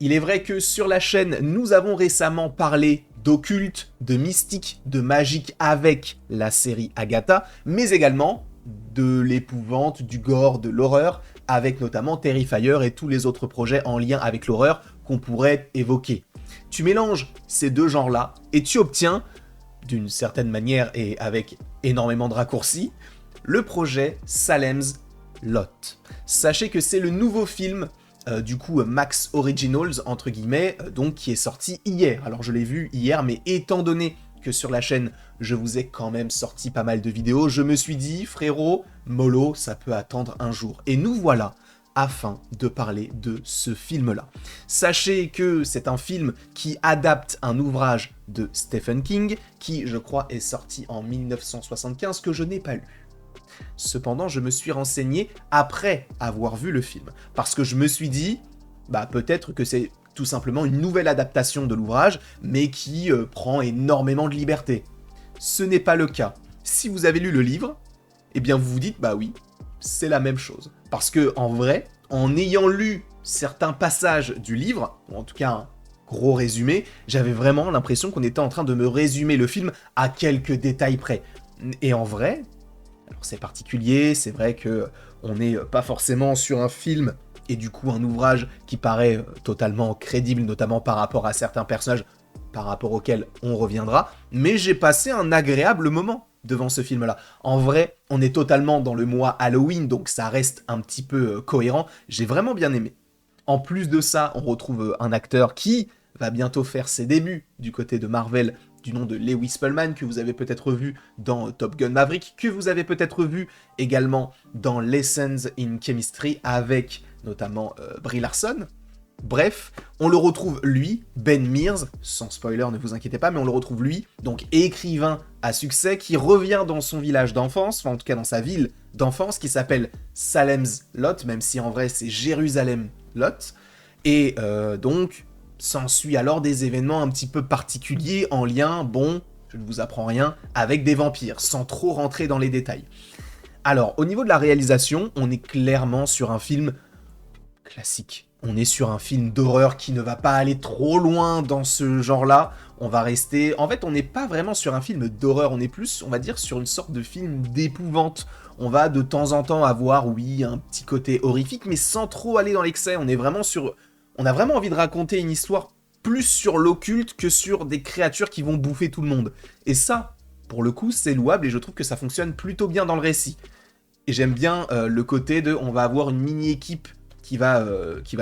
Il est vrai que sur la chaîne, nous avons récemment parlé d'occulte, de mystique, de magique avec la série Agatha, mais également de l'épouvante, du gore, de l'horreur, avec notamment Terrifier et tous les autres projets en lien avec l'horreur qu'on pourrait évoquer. Tu mélanges ces deux genres-là et tu obtiens, d'une certaine manière et avec énormément de raccourcis, le projet Salem's Lot. Sachez que c'est le nouveau film du coup Max Originals entre guillemets, donc qui est sorti hier. Alors je l'ai vu hier, mais étant donné que sur la chaîne je vous ai quand même sorti pas mal de vidéos, je me suis dit frérot, mollo, ça peut attendre un jour. Et nous voilà afin de parler de ce film-là. Sachez que c'est un film qui adapte un ouvrage de Stephen King, qui je crois est sorti en 1975, que je n'ai pas lu. Cependant, je me suis renseigné après avoir vu le film, parce que je me suis dit, peut-être que c'est tout simplement une nouvelle adaptation de l'ouvrage, mais qui prend énormément de liberté. Ce n'est pas le cas. Si vous avez lu le livre, eh bien vous vous dites, oui, c'est la même chose. Parce que, en vrai, en ayant lu certains passages du livre, ou en tout cas un gros résumé, j'avais vraiment l'impression qu'on était en train de me résumer le film à quelques détails près. Et en vrai, alors c'est particulier, c'est vrai que on n'est pas forcément sur un film et du coup un ouvrage qui paraît totalement crédible, notamment par rapport à certains personnages par rapport auxquels on reviendra, mais j'ai passé un agréable moment devant ce film-là. En vrai, on est totalement dans le mois Halloween, donc ça reste un petit peu cohérent, j'ai vraiment bien aimé. En plus de ça, on retrouve un acteur qui va bientôt faire ses débuts du côté de Marvel, du nom de Lewis Pullman, que vous avez peut-être vu dans Top Gun Maverick, que vous avez peut-être vu également dans Lessons in Chemistry avec notamment Brie Larson. Bref, on le retrouve lui, Ben Mears, sans spoiler ne vous inquiétez pas, mais on le retrouve lui, donc écrivain à succès, qui revient dans son village d'enfance, enfin en tout cas dans sa ville d'enfance, qui s'appelle Salem's Lot, même si en vrai c'est Jérusalem Lot, et donc s'ensuit alors des événements un petit peu particuliers en lien, je ne vous apprends rien, avec des vampires, sans trop rentrer dans les détails. Alors, au niveau de la réalisation, on est clairement sur un film classique. On est sur un film d'horreur qui ne va pas aller trop loin dans ce genre-là. On va rester... En fait, on n'est pas vraiment sur un film d'horreur, on est plus, on va dire, sur une sorte de film d'épouvante. On va de temps en temps avoir, oui, un petit côté horrifique, mais sans trop aller dans l'excès. On est vraiment sur... On a vraiment envie de raconter une histoire plus sur l'occulte que sur des créatures qui vont bouffer tout le monde. Et ça, pour le coup, c'est louable et je trouve que ça fonctionne plutôt bien dans le récit. Et j'aime bien le côté de... On va avoir une mini-équipe qui va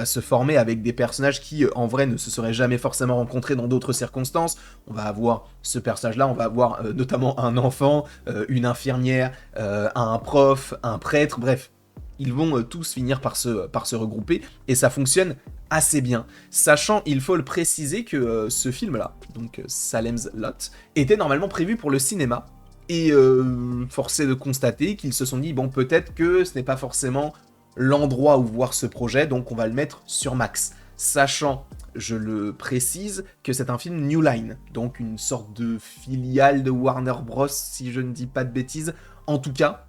se former avec des personnages qui, en vrai, ne se seraient jamais forcément rencontrés dans d'autres circonstances. On va avoir ce personnage-là, on va avoir notamment un enfant, une infirmière, un prof, un prêtre, bref. Ils vont tous finir par se regrouper, et ça fonctionne assez bien. Sachant, il faut le préciser, que ce film-là, donc Salem's Lot, était normalement prévu pour le cinéma, et forcé de constater qu'ils se sont dit, peut-être que ce n'est pas forcément l'endroit où voir ce projet, donc on va le mettre sur Max. Sachant, je le précise, que c'est un film New Line, donc une sorte de filiale de Warner Bros, si je ne dis pas de bêtises. En tout cas,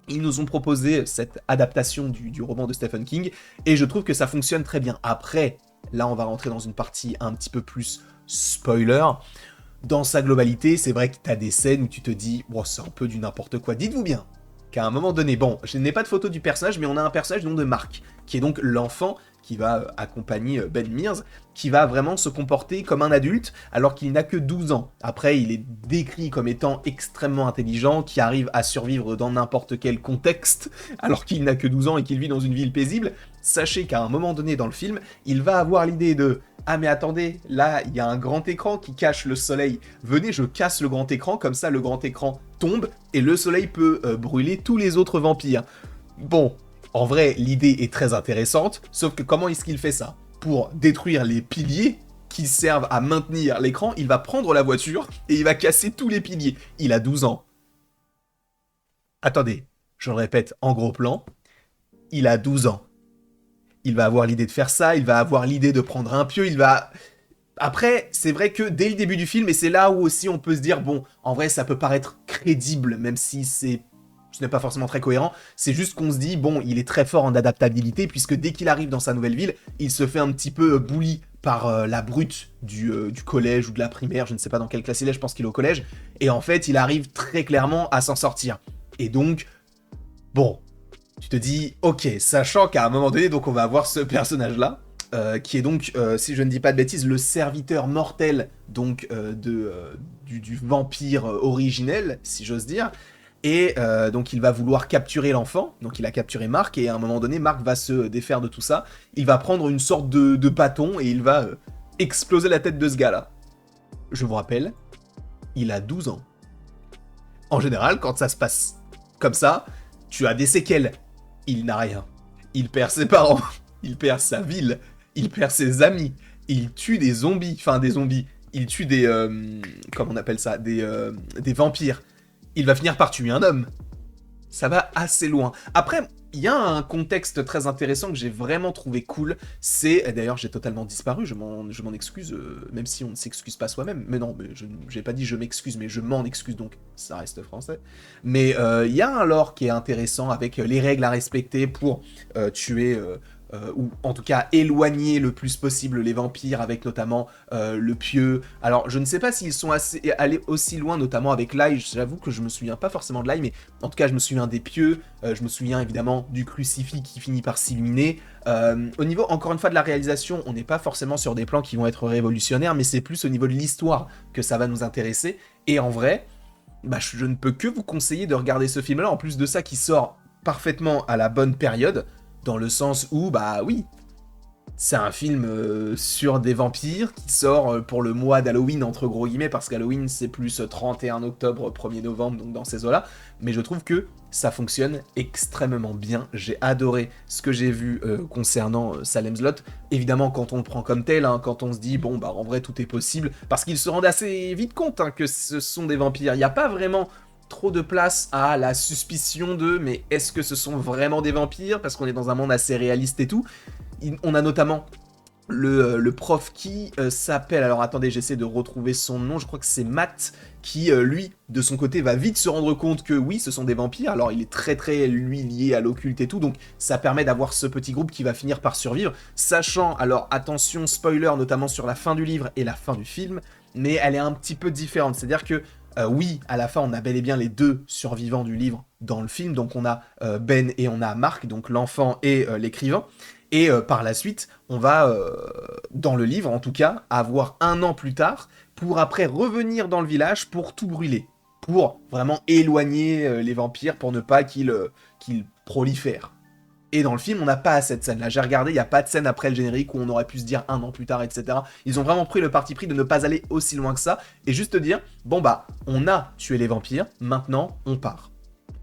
ils nous ont proposé cette adaptation du roman de Stephen King, et je trouve que ça fonctionne très bien. Après, là on va rentrer dans une partie un petit peu plus spoiler. Dans sa globalité, c'est vrai que t'as des scènes où tu te dis « c'est un peu du n'importe quoi ». Dites-vous bien qu'à un moment donné, je n'ai pas de photo du personnage, mais on a un personnage du nom de Mark, qui est donc l'enfant qui va accompagner Ben Mears, qui va vraiment se comporter comme un adulte, alors qu'il n'a que 12 ans. Après, il est décrit comme étant extrêmement intelligent, qui arrive à survivre dans n'importe quel contexte, alors qu'il n'a que 12 ans et qu'il vit dans une ville paisible. Sachez qu'à un moment donné dans le film, il va avoir l'idée de « Ah mais attendez, là, il y a un grand écran qui cache le soleil. Venez, je casse le grand écran, comme ça le grand écran tombe, et le soleil peut brûler tous les autres vampires. » En vrai, l'idée est très intéressante, sauf que comment est-ce qu'il fait ça ? Pour détruire les piliers qui servent à maintenir l'écran, il va prendre la voiture et il va casser tous les piliers. Il a 12 ans. Attendez, je le répète en gros plan, il a 12 ans. Il va avoir l'idée de faire ça, il va avoir l'idée de prendre un pieu, il va... Après, c'est vrai que dès le début du film, et c'est là où aussi on peut se dire, en vrai, ça peut paraître crédible, même si ce n'est pas forcément très cohérent, c'est juste qu'on se dit, il est très fort en adaptabilité, puisque dès qu'il arrive dans sa nouvelle ville, il se fait un petit peu bully par la brute du collège ou de la primaire, je ne sais pas dans quelle classe il est, je pense qu'il est au collège, et en fait, il arrive très clairement à s'en sortir. Et donc, bon, tu te dis, ok, sachant qu'à un moment donné, donc on va avoir ce personnage-là, qui est donc, si je ne dis pas de bêtises, le serviteur mortel donc du vampire originel, si j'ose dire. Et donc il va vouloir capturer l'enfant, donc il a capturé Marc, et à un moment donné, Marc va se défaire de tout ça. Il va prendre une sorte de bâton et il va exploser la tête de ce gars-là. Je vous rappelle, il a 12 ans. En général, quand ça se passe comme ça, tu as des séquelles. Il n'a rien. Il perd ses parents, il perd sa ville, il perd ses amis, il tue des zombies, enfin des zombies, il tue des... comment on appelle ça, des vampires. Il va finir par tuer un homme. Ça va assez loin. Après, il y a un contexte très intéressant que j'ai vraiment trouvé cool, c'est... D'ailleurs, j'ai totalement disparu, je m'en excuse, même si on ne s'excuse pas soi-même. Mais non, mais j'ai pas dit je m'excuse, mais je m'en excuse, donc ça reste français. Mais il y a un lore qui est intéressant, avec les règles à respecter pour tuer... ou en tout cas éloigner le plus possible les vampires, avec notamment le pieu. Alors je ne sais pas s'ils sont allés aussi loin, notamment avec l'ail, j'avoue que je me souviens pas forcément de l'ail, mais en tout cas je me souviens des pieux, je me souviens évidemment du crucifix qui finit par s'illuminer. Au niveau, encore une fois, de la réalisation, on n'est pas forcément sur des plans qui vont être révolutionnaires, mais c'est plus au niveau de l'histoire que ça va nous intéresser, et en vrai, bah, je ne peux que vous conseiller de regarder ce film-là, en plus de ça qui sort parfaitement à la bonne période, dans le sens où, bah oui, c'est un film sur des vampires qui sort pour le mois d'Halloween, entre gros guillemets, parce qu'Halloween c'est plus 31 octobre, 1er novembre, donc dans ces eaux-là, mais je trouve que ça fonctionne extrêmement bien. J'ai adoré ce que j'ai vu concernant Salem's Lot. Évidemment, quand on le prend comme tel, hein, quand on se dit, bon, bah en vrai tout est possible, parce qu'ils se rendent assez vite compte hein, que ce sont des vampires. Il n'y a pas vraiment trop de place à la suspicion de mais est-ce que ce sont vraiment des vampires, parce qu'on est dans un monde assez réaliste et tout. On a notamment le prof qui s'appelle, alors attendez, j'essaie de retrouver son nom, je crois que c'est Matt, qui lui, de son côté, va vite se rendre compte que oui, ce sont des vampires. Alors il est très lui lié à l'occulte et tout, donc ça permet d'avoir ce petit groupe qui va finir par survivre, sachant, alors attention, spoiler, notamment sur la fin du livre et la fin du film, mais elle est un petit peu différente, c'est-à-dire que oui, à la fin, on a bel et bien les deux survivants du livre dans le film, donc on a Ben et on a Marc, donc l'enfant et l'écrivain, et par la suite, on va, dans le livre en tout cas, avoir 1 an plus tard, pour après revenir dans le village pour tout brûler, pour vraiment éloigner les vampires, pour ne pas qu'ils prolifèrent. Et dans le film, on n'a pas cette scène-là. J'ai regardé, il n'y a pas de scène après le générique où on aurait pu se dire 1 an plus tard, etc. Ils ont vraiment pris le parti pris de ne pas aller aussi loin que ça, et juste dire, bon bah, on a tué les vampires, maintenant, on part.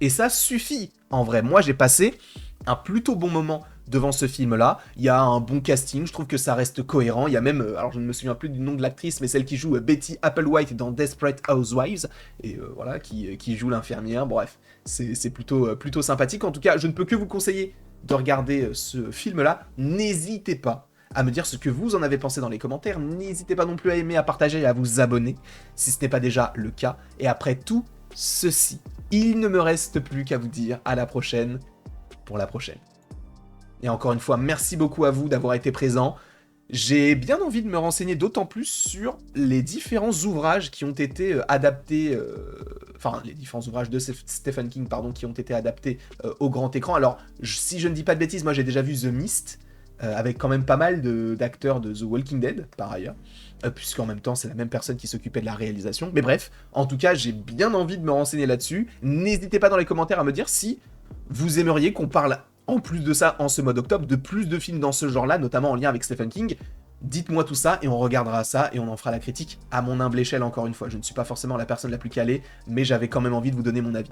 Et ça suffit, en vrai. Moi, j'ai passé un plutôt bon moment devant ce film-là. Il y a un bon casting, je trouve que ça reste cohérent. Il y a même, alors je ne me souviens plus du nom de l'actrice, mais celle qui joue Betty Applewhite dans Desperate Housewives, et voilà, qui joue l'infirmière. Bref, c'est plutôt sympathique. En tout cas, je ne peux que vous conseiller de regarder ce film-là. N'hésitez pas à me dire ce que vous en avez pensé dans les commentaires. N'hésitez pas non plus à aimer, à partager et à vous abonner, si ce n'est pas déjà le cas. Et après tout ceci, il ne me reste plus qu'à vous dire à la prochaine pour la prochaine. Et encore une fois, merci beaucoup à vous d'avoir été présents. J'ai bien envie de me renseigner d'autant plus sur les différents ouvrages qui ont été adaptés, enfin les différents ouvrages de Stephen King, pardon, qui ont été adaptés au grand écran. Alors, si je ne dis pas de bêtises, moi j'ai déjà vu The Mist, avec quand même pas mal d'acteurs de The Walking Dead, par ailleurs, puisqu'en même temps c'est la même personne qui s'occupait de la réalisation. Mais bref, en tout cas, j'ai bien envie de me renseigner là-dessus. N'hésitez pas dans les commentaires à me dire si vous aimeriez qu'on parle, en plus de ça, en ce mois d'octobre, de plus de films dans ce genre-là, notamment en lien avec Stephen King. Dites-moi tout ça et on regardera ça et on en fera la critique à mon humble échelle, encore une fois. Je ne suis pas forcément la personne la plus calée, mais j'avais quand même envie de vous donner mon avis.